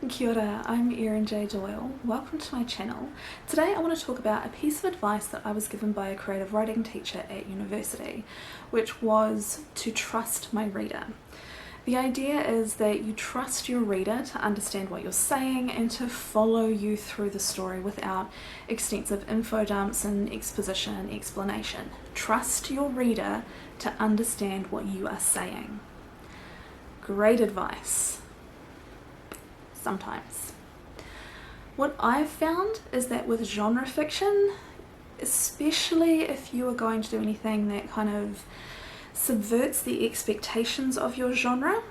Kia ora, I'm Erin J. Doyle. Welcome to my channel. Today I want to talk about a piece of advice that I was given by a creative writing teacher at university, which was to trust my reader. The idea is that you trust your reader to understand what you're saying and to follow you through the story without extensive info dumps and exposition and explanation. Trust your reader to understand what you are saying. Great advice. Sometimes. What I've found is that with genre fiction, especially if you are going to do anything that kind of subverts the expectations of your genre,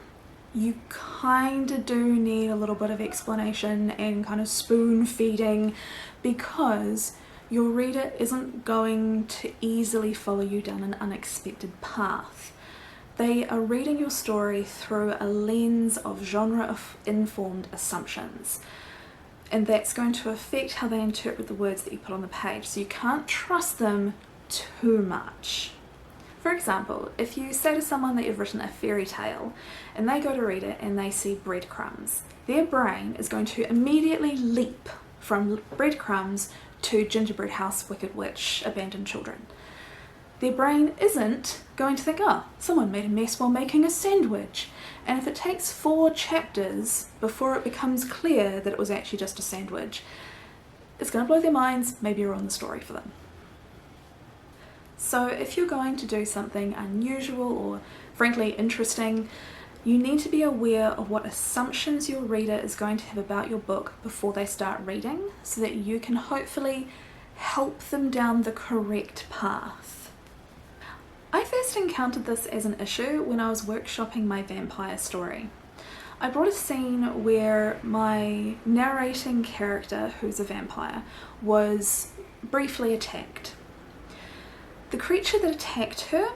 you kind of do need a little bit of explanation and kind of spoon feeding, because your reader isn't going to easily follow you down an unexpected path. They are reading your story through a lens of genre-informed assumptions, and that's going to affect how they interpret the words that you put on the page, so you can't trust them too much. For example, if you say to someone that you've written a fairy tale and they go to read it and they see breadcrumbs, their brain is going to immediately leap from breadcrumbs to gingerbread house, wicked witch, abandoned children. Their brain isn't going to think, oh, someone made a mess while making a sandwich. And if it takes 4 chapters before it becomes clear that it was actually just a sandwich, it's going to blow their minds, maybe ruin the story for them. So if you're going to do something unusual or frankly interesting, you need to be aware of what assumptions your reader is going to have about your book before they start reading, so that you can hopefully help them down the correct path. I first encountered this as an issue when I was workshopping my vampire story. I brought a scene where my narrating character, who's a vampire, was briefly attacked. The creature that attacked her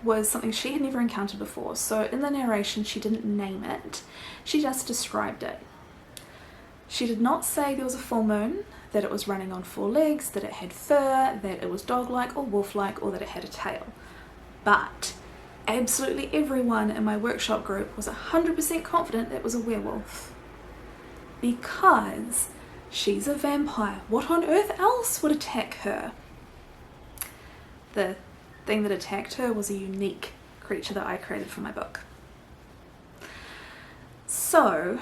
was something she had never encountered before, so in the narration she didn't name it, she just described it. She did not say there was a full moon, that it was running on 4 legs, that it had fur, that it was dog-like or wolf-like, or that it had a tail. But absolutely everyone in my workshop group was 100% confident it was a werewolf. Because she's a vampire. What on earth else would attack her? The thing that attacked her was a unique creature that I created for my book. So,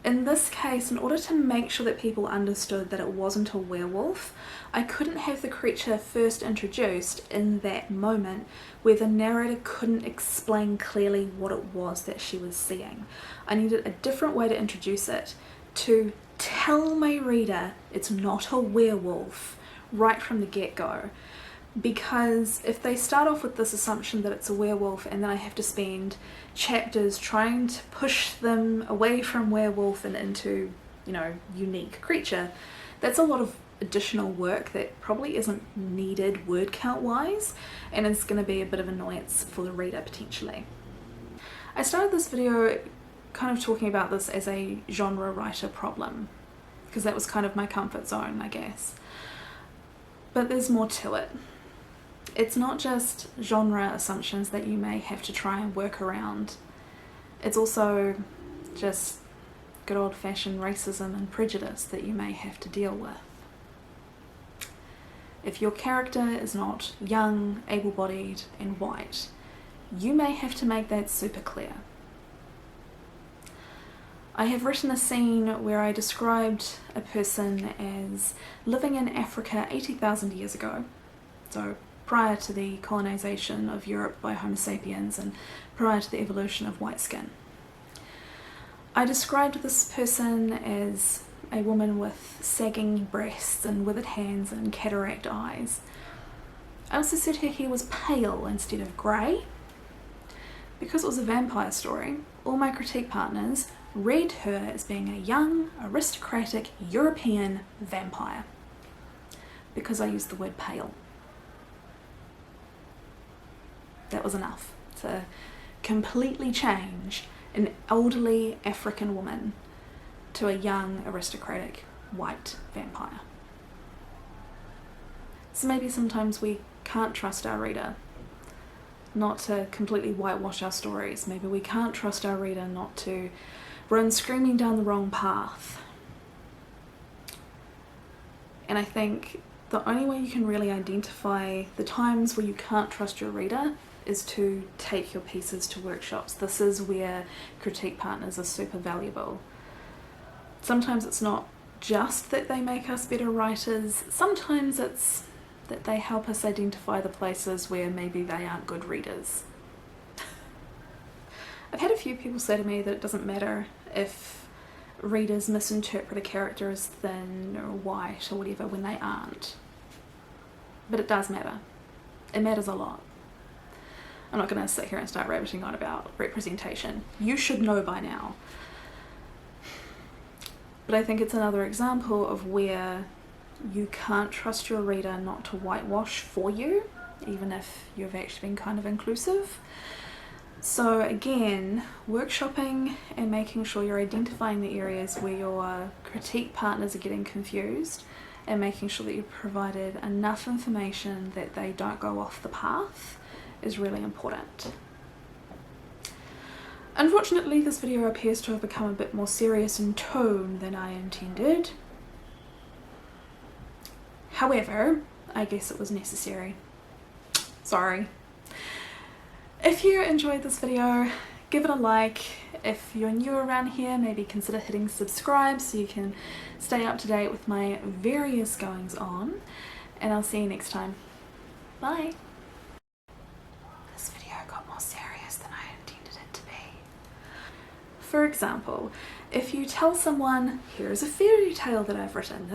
in this case, in order to make sure that people understood that it wasn't a werewolf, I couldn't have the creature first introduced in that moment where the narrator couldn't explain clearly what it was that she was seeing. I needed a different way to introduce it, to tell my reader it's not a werewolf right from the get-go. Because if they start off with this assumption that it's a werewolf and then I have to spend chapters trying to push them away from werewolf and into, unique creature, that's a lot of additional work that probably isn't needed word count wise, and it's going to be a bit of annoyance for the reader potentially. I started this video kind of talking about this as a genre writer problem, because that was kind of my comfort zone, I guess. But there's more to it. It's not just genre assumptions that you may have to try and work around. It's also just good old-fashioned racism and prejudice that you may have to deal with. If your character is not young, able-bodied and white, you may have to make that super clear. I have written a scene where I described a person as living in Africa 80,000 years ago, so prior to the colonization of Europe by Homo sapiens and prior to the evolution of white skin. I described this person as a woman with sagging breasts and withered hands and cataract eyes. I also said her hair was pale instead of grey. Because it was a vampire story, all my critique partners read her as being a young, aristocratic, European vampire, because I used the word pale. That was enough to completely change an elderly African woman to a young, aristocratic, white vampire. So maybe sometimes we can't trust our reader not to completely whitewash our stories. Maybe we can't trust our reader not to run screaming down the wrong path. And I think the only way you can really identify the times where you can't trust your reader is to take your pieces to workshops. This is where critique partners are super valuable. Sometimes it's not just that they make us better writers, sometimes it's that they help us identify the places where maybe they aren't good readers. I've had a few people say to me that it doesn't matter if readers misinterpret a character as thin or white or whatever when they aren't. But it does matter. It matters a lot. I'm not going to sit here and start rabbiting on about representation. You should know by now. But I think it's another example of where you can't trust your reader not to whitewash for you, even if you've actually been kind of inclusive. So again, workshopping and making sure you're identifying the areas where your critique partners are getting confused and making sure that you've provided enough information that they don't go off the path is really important. Unfortunately, this video appears to have become a bit more serious in tone than I intended. However, I guess it was necessary. Sorry. If you enjoyed this video, give it a like. If you're new around here, maybe consider hitting subscribe so you can stay up to date with my various goings on. And I'll see you next time. Bye. This video got more serious than I intended it to be. For example, if you tell someone, here's a fairy tale that I've written,